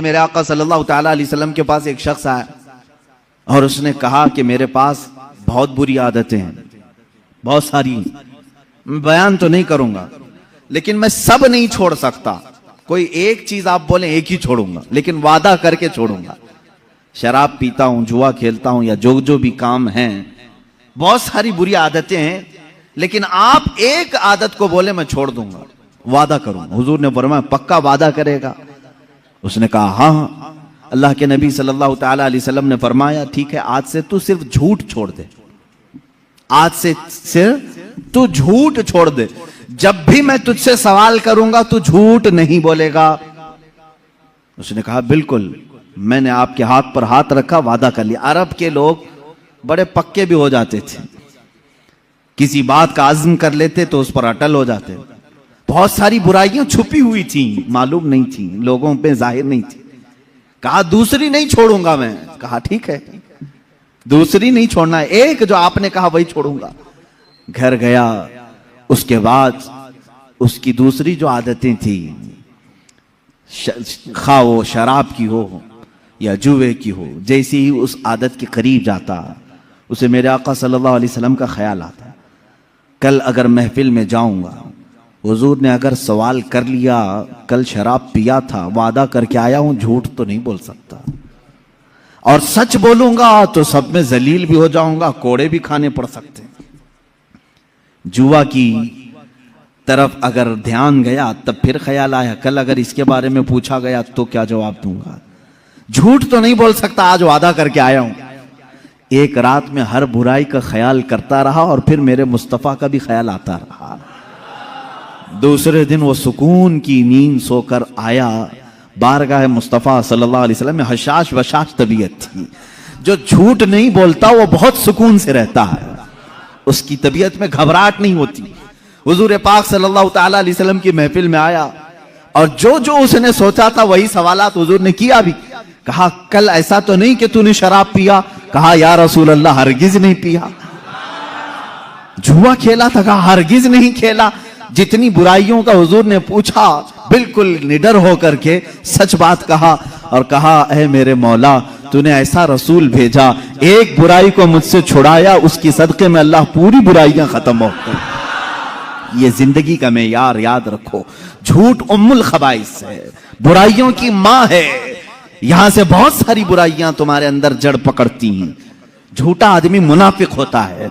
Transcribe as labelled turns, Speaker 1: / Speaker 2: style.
Speaker 1: मेरे आका सल्लल्लाहु ताला अलैहि वसल्लम के पास एक शख्स आया और उसने कहा कि मेरे पास बहुत बुरी आदतें हैं, बहुत सारी। मैं बयान तो नहीं करूंगा, लेकिन मैं सब नहीं छोड़ सकता। कोई एक चीज आप बोले एक ही छोड़ूंगा, लेकिन वादा करके छोड़ूंगा। शराब पीता हूं, जुआ खेलता हूं, या जो भी काम हैं, बहुत सारी बुरी आदतें हैं, लेकिन आप एक आदत को बोले मैं छोड़ दूंगा, वादा करूंगा। हुजूर ने फरमाया पक्का वादा करेगा? उसने कहा हाँ। अल्लाह के नबी सल्लल्लाहु ताला अलैहि वसल्लम ने फरमाया ठीक है, आज से तू सिर्फ झूठ छोड़ दे, आज से सिर्फ तू झूठ छोड़ दे। जब भी मैं तुझसे सवाल करूंगा तू झूठ नहीं बोलेगा। उसने कहा बिल्कुल। मैंने आपके हाथ पर हाथ रखा, वादा कर लिया। अरब के लोग बड़े पक्के भी हो जाते थे, किसी बात का आज़म कर लेते तो उस पर अटल हो जाते। बहुत सारी बुराइयां छुपी हुई थी, मालूम नहीं थी, लोगों पे जाहिर नहीं थी। कहा दूसरी नहीं छोड़ूंगा मैं। कहा ठीक है, दूसरी नहीं छोड़ना है, एक जो आपने कहा वही छोड़ूंगा। घर गया, उसके बाद उसकी दूसरी जो आदतें थी, खा वो शराब की हो या जुए की हो, जैसे ही उस आदत के करीब जाता उसे मेरे आका सल्लल्लाहु अलैहि वसल्लम का ख्याल आता, कल अगर महफिल में जाऊंगा, हुजूर ने अगर सवाल कर लिया कल शराब पिया था, वादा करके आया हूं, झूठ तो नहीं बोल सकता, और सच बोलूंगा तो सब में जलील भी हो जाऊंगा, कोड़े भी खाने पड़ सकते हैं। जुआ की तरफ अगर ध्यान गया तब फिर ख्याल आया कल अगर इसके बारे में पूछा गया तो क्या जवाब दूंगा। झूठ तो नहीं बोल सकता, आज वादा करके आया हूं। एक रात में हर बुराई का ख्याल करता रहा और फिर मेरे मुस्तफा का भी ख्याल आता रहा। दूसरे दिन वो सुकून की नींद सोकर आया, बारगाह मुस्तफा सल्लल्लाहु अलैहि वसल्लम में हशाश वशाश तबीयत थी। जो झूठ नहीं बोलता वो बहुत सुकून से रहता है, उसकी तबीयत में घबराहट नहीं होती। हुजूर पाक सल्लल्लाहु ताला अलैहि वसल्लम की महफिल में आया और जो उसने सोचा था वही सवालात हुजूर ने किया भी। कहा कल ऐसा तो नहीं कि तूने शराब पिया? कहा या रसूल अल्लाह हरगिज नहीं पिया। जुआ खेला था? कहा हरगिज नहीं खेला। जितनी बुराइयों का हुजूर ने पूछा बिल्कुल निडर होकर के सच बात कहा और कहा ऐ मेरे मौला, तूने ऐसा रसूल भेजा, एक बुराई को मुझसे छुड़ाया, उसकी सदके में अल्लाह पूरी बुराइयां खत्म हो गई। ये जिंदगी का मेयार याद रखो। झूठ उम्मुल खबाइस है, बुराइयों की मां है। यहां से बहुत सारी बुराइयां तुम्हारे अंदर जड़ पकड़ती हैं। झूठा आदमी मुनाफिक होता है।